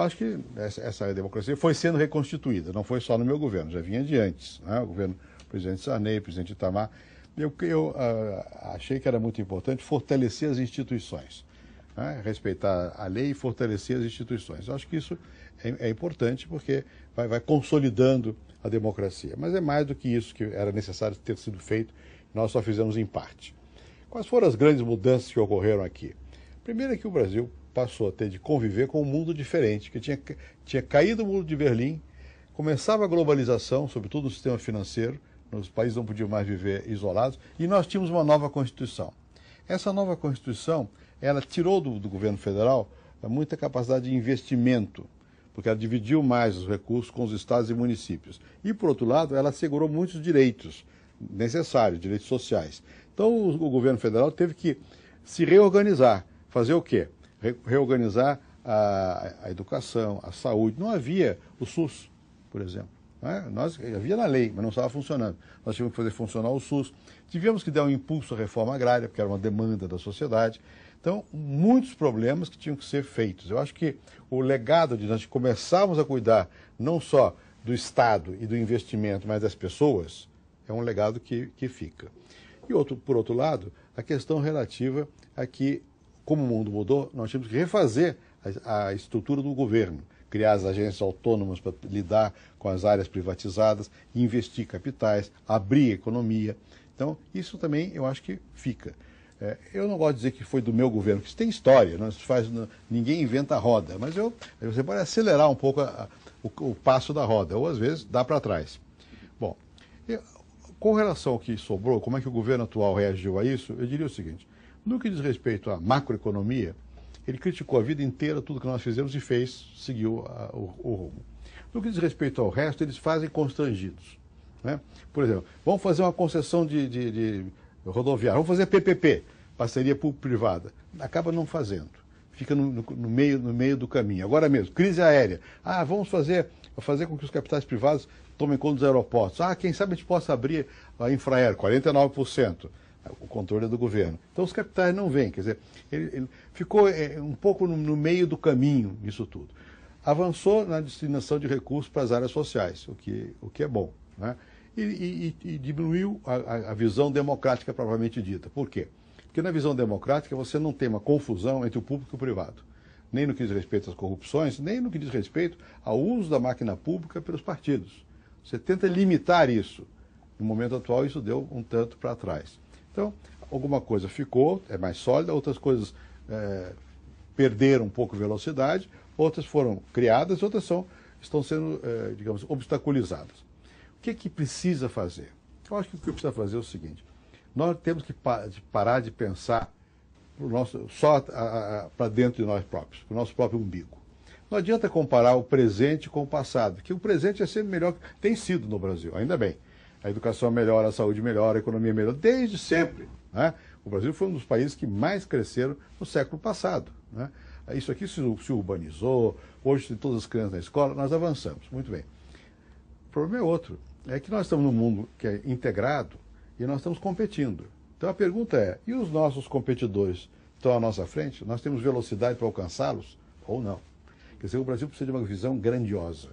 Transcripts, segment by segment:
acho que essa democracia foi sendo reconstituída, não foi só no meu governo, já vinha de antes, né? O governo do presidente Sarney, presidente Itamar. Eu achei que era muito importante fortalecer as instituições, né? Respeitar a lei e fortalecer as instituições. Eu acho que isso é importante porque vai consolidando a democracia. Mas é mais do que isso que era necessário ter sido feito, nós só fizemos em parte. Quais foram as grandes mudanças que ocorreram aqui? Primeiro é que o Brasil passou a ter de conviver com um mundo diferente, que tinha caído o muro de Berlim, começava a globalização, sobretudo no sistema financeiro, os países não podiam mais viver isolados, e nós tínhamos uma nova Constituição. Essa nova Constituição, ela tirou do governo federal muita capacidade de investimento, porque ela dividiu mais os recursos com os estados e municípios. E, por outro lado, ela assegurou muitos direitos necessários, direitos sociais. Então, o governo federal teve que se reorganizar. Fazer o quê? Reorganizar a educação, a saúde. Não havia o SUS, por exemplo. Né? Havia na lei, mas não estava funcionando. Nós tínhamos que fazer funcionar o SUS. Tivemos que dar um impulso à reforma agrária, porque era uma demanda da sociedade. Então, muitos problemas que tinham que ser feitos. Eu acho que o legado de nós começarmos a cuidar não só do Estado e do investimento, mas das pessoas, é um legado que fica. E por outro lado, a questão relativa a que, como o mundo mudou, nós tínhamos que refazer a estrutura do governo, criar as agências autônomas para lidar com as áreas privatizadas, investir capitais, abrir a economia. Então, isso também eu acho que fica. Eu não gosto de dizer que foi do meu governo, porque isso tem história, ninguém inventa a roda, mas você pode acelerar um pouco o passo da roda, ou às vezes dá para trás. Bom, com relação ao que sobrou, como é que o governo atual reagiu a isso, eu diria o seguinte: no que diz respeito à macroeconomia, ele criticou a vida inteira tudo que nós fizemos e seguiu o rumo. No que diz respeito ao resto, eles fazem constrangidos, né? Por exemplo, vamos fazer uma concessão de rodoviária, vamos fazer PPP, parceria público-privada. Acaba não fazendo, fica no meio do caminho. Agora mesmo, crise aérea. Vamos fazer com que os capitais privados tomem conta dos aeroportos. Quem sabe a gente possa abrir a Infraero, 49%. O controle é do governo. Então os capitais não vêm, quer dizer, ele ficou um pouco no meio do caminho isso tudo. Avançou na destinação de recursos para as áreas sociais, o que é bom, né? E diminuiu a visão democrática propriamente dita. Por quê? Porque na visão democrática você não tem uma confusão entre o público e o privado, nem no que diz respeito às corrupções, nem no que diz respeito ao uso da máquina pública pelos partidos. Você tenta limitar isso. No momento atual isso deu um tanto para trás. Então, alguma coisa ficou, é mais sólida, outras coisas perderam um pouco de velocidade, outras foram criadas, outras estão sendo, digamos, obstaculizadas. O que precisa fazer? Eu acho que o que precisa fazer é o seguinte: nós temos que parar de pensar só para dentro de nós próprios, para o nosso próprio umbigo. Não adianta comparar o presente com o passado, porque o presente é sempre melhor, tem sido no Brasil, ainda bem. A educação melhora, a saúde melhora, a economia melhora, desde sempre, né? O Brasil foi um dos países que mais cresceram no século passado, né? Isso aqui se urbanizou, hoje tem todas as crianças na escola, nós avançamos, muito bem. O problema é outro, é que nós estamos num mundo que é integrado e nós estamos competindo. Então a pergunta é, e os nossos competidores estão à nossa frente? Nós temos velocidade para alcançá-los ou não? Quer dizer, o Brasil precisa de uma visão grandiosa.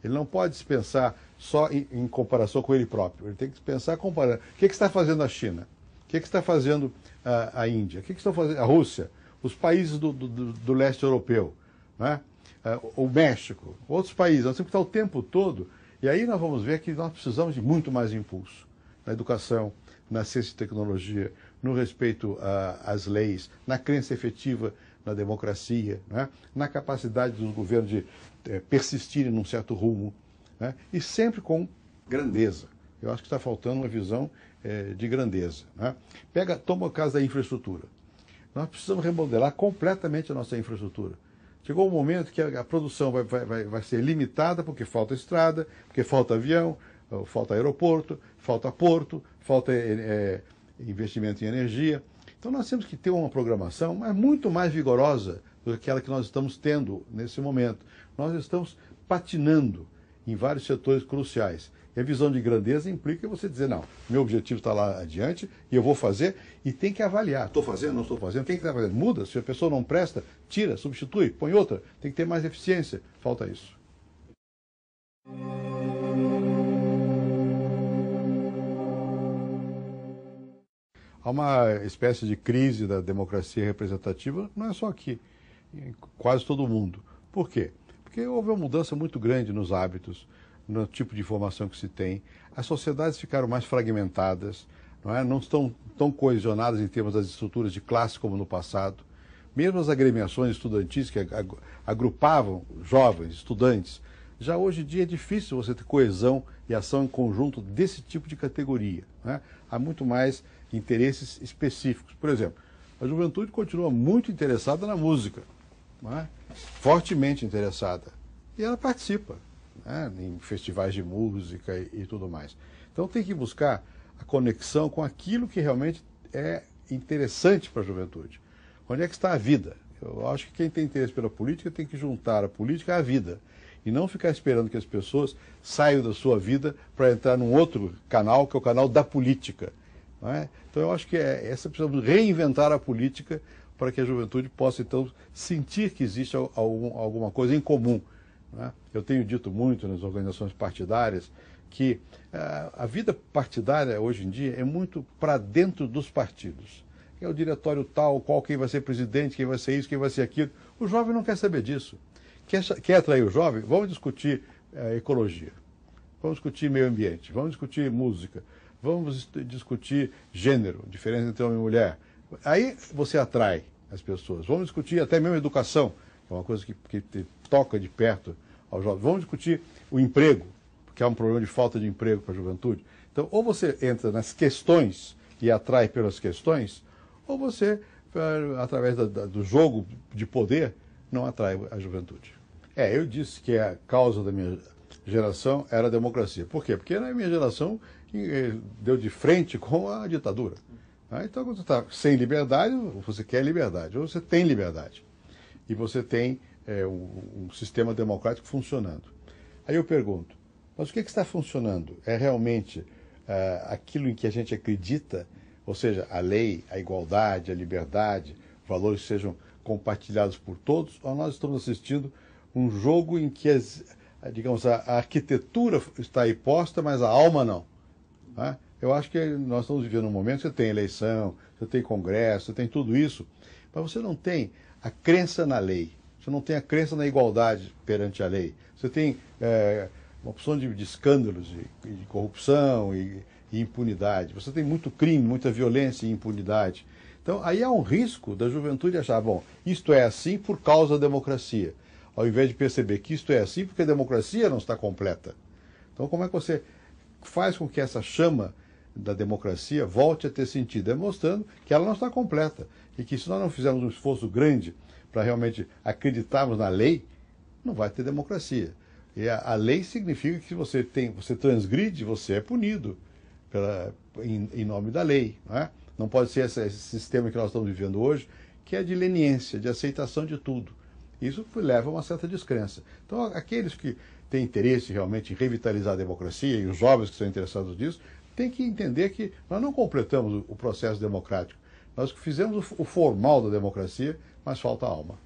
Ele não pode se pensar só em comparação com ele próprio. Ele tem que pensar comparando. O que está fazendo a China? O que está fazendo a Índia? O que está fazendo a Rússia? Os países do leste europeu, né? O México, outros países. Nós temos que estar o tempo todo. E aí nós vamos ver que nós precisamos de muito mais impulso na educação, na ciência e tecnologia, no respeito às leis, na crença efetiva na democracia, né? Na capacidade dos governos de persistirem num certo rumo, né? E sempre com grandeza. Eu acho que está faltando uma visão de grandeza, né? Toma o caso da infraestrutura. Nós precisamos remodelar completamente a nossa infraestrutura. Chegou um momento que a produção vai ser limitada porque falta estrada, porque falta avião, falta aeroporto, falta porto, falta investimento em energia. Então nós temos que ter uma programação muito mais vigorosa do que aquela que nós estamos tendo nesse momento. Nós estamos patinando em vários setores cruciais. E a visão de grandeza implica você dizer, não, meu objetivo está lá adiante e eu vou fazer, e tem que avaliar. Estou fazendo, não estou fazendo, quem que está fazendo? Muda, se a pessoa não presta, tira, substitui, põe outra. Tem que ter mais eficiência. Falta isso. Há uma espécie de crise da democracia representativa, não é só aqui, em quase todo mundo. Por quê? Porque houve uma mudança muito grande nos hábitos, no tipo de informação que se tem. As sociedades ficaram mais fragmentadas, não estão tão coesionadas em termos das estruturas de classe como no passado. Mesmo as agremiações estudantis que agrupavam jovens, estudantes, já hoje em dia é difícil você ter coesão e ação em conjunto desse tipo de categoria. Há muito mais interesses específicos. Por exemplo, a juventude continua muito interessada na música, fortemente interessada, e ela participa em festivais de música e tudo mais. Então tem que buscar a conexão com aquilo que realmente é interessante para a juventude. Onde é que está a vida? Eu acho que quem tem interesse pela política tem que juntar a política à vida e não ficar esperando que as pessoas saiam da sua vida para entrar num outro canal, que é o canal da política. Então eu acho que precisamos reinventar a política para que a juventude possa, então, sentir que existe alguma coisa em comum. Eu tenho dito muito nas organizações partidárias que a vida partidária hoje em dia é muito para dentro dos partidos. É o diretório tal, quem vai ser presidente, quem vai ser isso, quem vai ser aquilo. O jovem não quer saber disso. Quer atrair o jovem? Vamos discutir ecologia, vamos discutir meio ambiente, vamos discutir música, vamos discutir gênero, diferença entre homem e mulher. Aí você atrai as pessoas. Vamos discutir até mesmo educação, que é uma coisa que toca de perto aos jovens. Vamos discutir o emprego, porque há um problema de falta de emprego para a juventude. Então, ou você entra nas questões e atrai pelas questões, ou você, através do jogo de poder, não atrai a juventude. Eu disse que a causa da minha geração era a democracia. Por quê? Porque na minha geração deu de frente com a ditadura. Então, quando você está sem liberdade, você quer liberdade, ou você tem liberdade. E você tem um sistema democrático funcionando. Aí eu pergunto, mas o que está funcionando? É realmente aquilo em que a gente acredita, ou seja, a lei, a igualdade, a liberdade, valores que sejam compartilhados por todos, ou nós estamos assistindo um jogo em que, a arquitetura está aí posta, mas a alma não? Eu acho que nós estamos vivendo um momento que você tem eleição, você tem congresso, você tem tudo isso, mas você não tem a crença na lei, você não tem a crença na igualdade perante a lei. Você tem uma opção de escândalos, de corrupção e impunidade. Você tem muito crime, muita violência e impunidade. Então, aí há um risco da juventude achar, bom, isto é assim por causa da democracia, ao invés de perceber que isto é assim porque a democracia não está completa. Então, como é que você faz com que essa chama da democracia volte a ter sentido? É mostrando que ela não está completa e que se nós não fizermos um esforço grande para realmente acreditarmos na lei, não vai ter democracia. E a lei significa que você transgride, você é punido em nome da lei. Não pode ser esse sistema que nós estamos vivendo hoje, que é de leniência, de aceitação de tudo. Isso leva a uma certa descrença. Então, aqueles que têm interesse realmente em revitalizar a democracia, e os jovens que são interessados nisso, têm que entender que nós não completamos o processo democrático. Nós fizemos o formal da democracia, mas falta a alma.